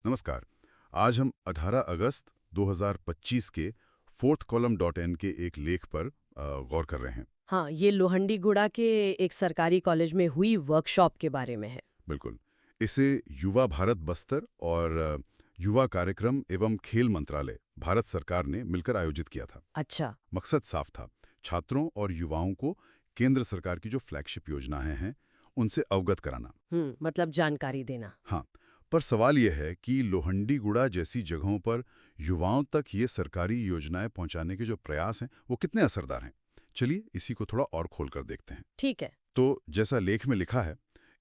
नमस्कार। आज हम 18 अगस्त 2025 के फोर्थ कॉलम डॉट इन के एक लेख पर गौर कर रहे हैं। हाँ, ये लोहंडीगुड़ा के एक सरकारी कॉलेज में हुई वर्कशॉप के बारे में है। बिल्कुल। इसे युवा भारत बस्तर और युवा कार्यक्रम एवं खेल मंत्रालय भारत सरकार ने मिलकर आयोजित किया था। अच्छा। मकसद साफ था, छात्रों और युवाओं को केंद्र सरकार की जो फ्लैगशिप योजनाएं हैं उनसे अवगत कराना। मतलब जानकारी देना। हाँ, पर सवाल यह है कि लोहंडीगुड़ा जैसी जगहों पर युवाओं तक ये सरकारी योजनाएं पहुंचाने के जो प्रयास हैं वो कितने असरदार हैं। चलिए इसी को थोड़ा और खोलकर देखते हैं। ठीक है। तो जैसा लेख में लिखा है,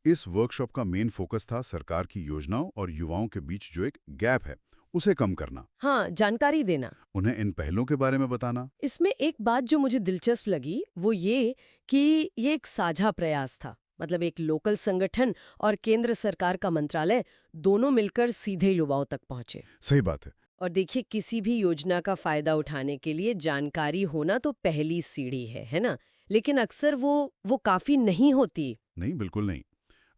इस वर्कशॉप का मेन फोकस था सरकार की योजनाओं और युवाओं के बीच जो एक गैप है उसे कम करना, हाँ, जानकारी देना। उन्हें इन पहलों के बारे में बताना। इसमें एक बात जो मुझे दिलचस्प लगी वो ये कि ये एक साझा प्रयास था। मतलब एक लोकल संगठन और केंद्र सरकार का मंत्रालय दोनों मिलकर सीधे युवाओं तक पहुंचे। सही बात है। और देखिए, किसी भी योजना का फायदा उठाने के लिए जानकारी होना तो पहली सीढ़ी है ना? लेकिन अक्सर वो काफी नहीं होती। नहीं, बिल्कुल नहीं।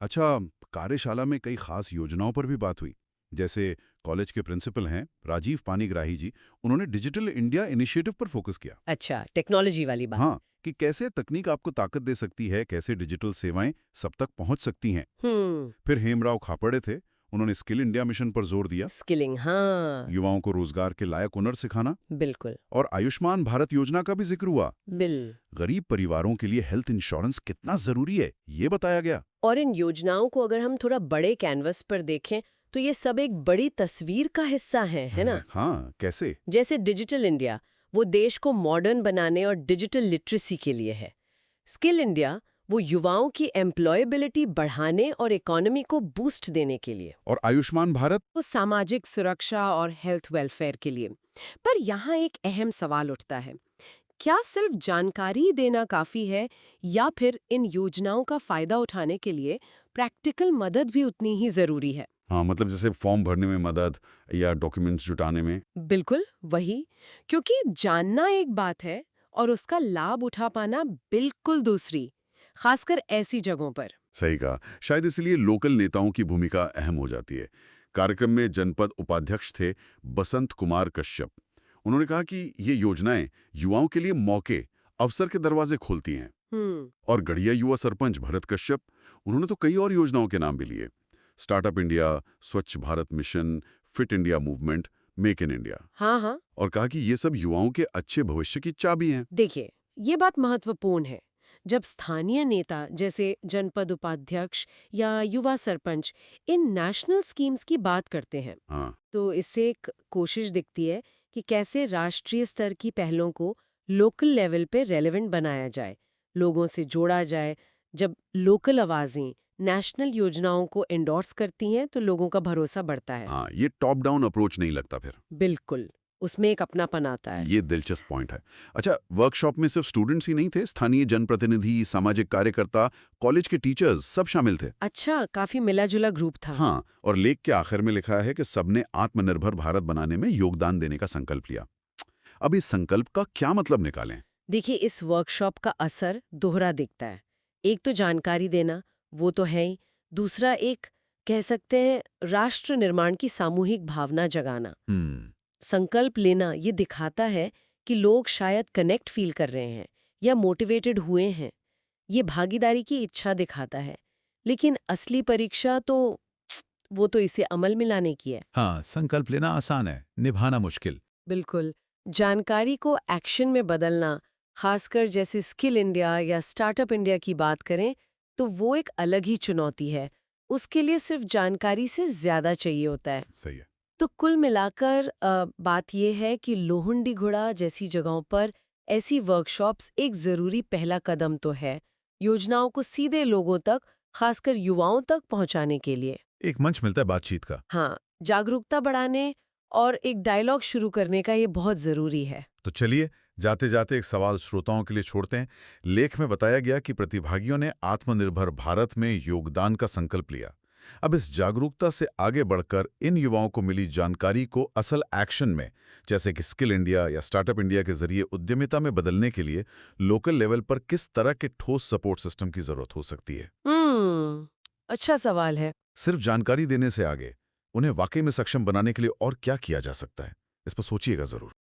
अच्छा, कार्यशाला में कई खास योजनाओं पर भी बात हुई। जैसे कॉलेज के प्रिंसिपल हैं राजीव पानीग्राही जी, उन्होंने डिजिटल इंडिया इनिशिएटिव पर फोकस किया। अच्छा, टेक्नोलॉजी वाली बात। हाँ, कि कैसे तकनीक आपको ताकत दे सकती है, कैसे डिजिटल सेवाएं सब तक पहुंच सकती हैं। हम्म। फिर हेमराव खापड़े थे, उन्होंने स्किल इंडिया मिशन पर जोर दिया, स्किलिंग, हाँ। युवाओं को रोजगार के लायक हुनर सिखाना। बिल्कुल। और आयुष्मान भारत योजना का भी जिक्र हुआ। बिल गरीब परिवारों के लिए हेल्थ इंश्योरेंस कितना जरूरी है ये बताया गया। और इन योजनाओं को अगर हम थोड़ा बड़े कैनवस पर देखें तो ये सब एक बड़ी तस्वीर का हिस्सा है ना? हाँ, कैसे? जैसे डिजिटल इंडिया, वो देश को मॉडर्न बनाने और डिजिटल लिटरेसी के लिए है। स्किल इंडिया, वो युवाओं की एम्प्लॉयबिलिटी बढ़ाने और इकोनॉमी को बूस्ट देने के लिए। और आयुष्मान भारत? वो सामाजिक सुरक्षा और हेल्थ वेलफेयर के लिए। पर यहाँ एक अहम सवाल उठता है, क्या सिर्फ जानकारी देना काफी है या फिर इन योजनाओं का फायदा उठाने के लिए प्रैक्टिकल मदद भी उतनी ही जरूरी है? हाँ, मतलब जैसे फॉर्म भरने में मदद या डॉक्यूमेंट्स जुटाने में। बिल्कुल वही। क्योंकि जानना एक बात है और उसका लाभ उठा पाना बिल्कुल दूसरी, खासकर ऐसी जगहों पर। सही कहा। शायद इसलिए लोकल नेताओं की भूमिका अहम हो जाती है। कार्यक्रम में जनपद उपाध्यक्ष थे बसंत कुमार कश्यप। उन्होंने कहा कि ये योजनाएं युवाओं के लिए मौके, अवसर के दरवाजे खोलती हैं। हम्म। और गढ़िया युवा सरपंच भरत कश्यप, उन्होंने तो कई और योजनाओं के नाम भी लिए। स्टार्टअप इंडिया, स्वच्छ Bharat mission, fit India movement, make in India. हाँ हाँ। और कहा कि ये सब युवाओं के अच्छे भविष्य की चाबी हैं। देखिए, ये बात महत्वपूर्ण है। जब स्थानीय नेता जैसे जनपद उपाध्यक्ष या युवा सरपंच इन नेशनल स्कीम्स की बात करते हैं, हाँ, तो इससे एक कोशिश दिखती है कि कैसे राष्ट्रीय स्तर की पहलों को लोकल लेवल पे रेलेवेंट बनाया जाए, लोगों से जोड़ा जाए। जब लोकल आवाजें नेशनल योजनाओं को एंडोर्स करती हैं तो लोगों का भरोसा बढ़ता है। हाँ, ये टॉप डाउन अप्रोच नहीं लगता फिर। बिल्कुल, उसमें एक अपनापन आता है। ये दिलचस्प पॉइंट है। अच्छा, वर्कशॉप में सिर्फ स्टूडेंट्स ही नहीं थे, स्थानीय जनप्रतिनिधि, सामाजिक कार्यकर्ता, कॉलेज के टीचर्स सब शामिल थे। अच्छा, काफी मिला जुला ग्रुप था। हाँ, और लेख के आखिर में लिखा है कि सबने आत्मनिर्भर भारत बनाने में योगदान देने का संकल्प लिया। अब इस संकल्प का क्या मतलब निकालें? देखिए, इस वर्कशॉप का असर दोहरा दिखता है। एक तो जानकारी देना, वो तो है ही। दूसरा एक, कह सकते हैं, राष्ट्र निर्माण की सामूहिक भावना जगाना। हम्म। संकल्प लेना ये दिखाता है कि लोग शायद कनेक्ट फील कर रहे हैं या मोटिवेटेड हुए हैं। ये भागीदारी की इच्छा दिखाता है। लेकिन असली परीक्षा तो वो तो इसे अमल में लाने की है। हाँ, संकल्प लेना आसान है, निभाना मुश्किल। बिल्कुल। जानकारी को एक्शन में बदलना, खासकर जैसे स्किल इंडिया या स्टार्टअप इंडिया की बात करें, तो वो एक अलग ही चुनौती है। उसके लिए सिर्फ जानकारी से ज्यादा चाहिए होता है। सही है। तो कुल मिलाकर बात यह है कि लोहंडीगुड़ा जैसी जगहों पर ऐसी वर्कशॉप्स एक जरूरी पहला कदम तो है, योजनाओं को सीधे लोगों तक, खासकर युवाओं तक पहुंचाने के लिए। एक मंच मिलता है बातचीत का। हाँ, जागरूकता बढ़ाने और एक डायलॉग शुरू करने का ये बहुत जरूरी है। तो चलिए, जाते जाते एक सवाल श्रोताओं के लिए छोड़ते हैं। लेख में बताया गया कि प्रतिभागियों ने आत्मनिर्भर भारत में योगदान का संकल्प लिया। अब इस जागरूकता से आगे बढ़कर इन युवाओं को मिली जानकारी को असल एक्शन में, जैसे कि स्किल इंडिया या स्टार्टअप इंडिया के जरिए उद्यमिता में बदलने के लिए लोकल लेवल पर किस तरह के ठोस सपोर्ट सिस्टम की जरूरत हो सकती है। अच्छा सवाल है। सिर्फ जानकारी देने से आगे उन्हें वाकई में सक्षम बनाने के लिए और क्या किया जा सकता है, इस पर सोचिएगा जरूर।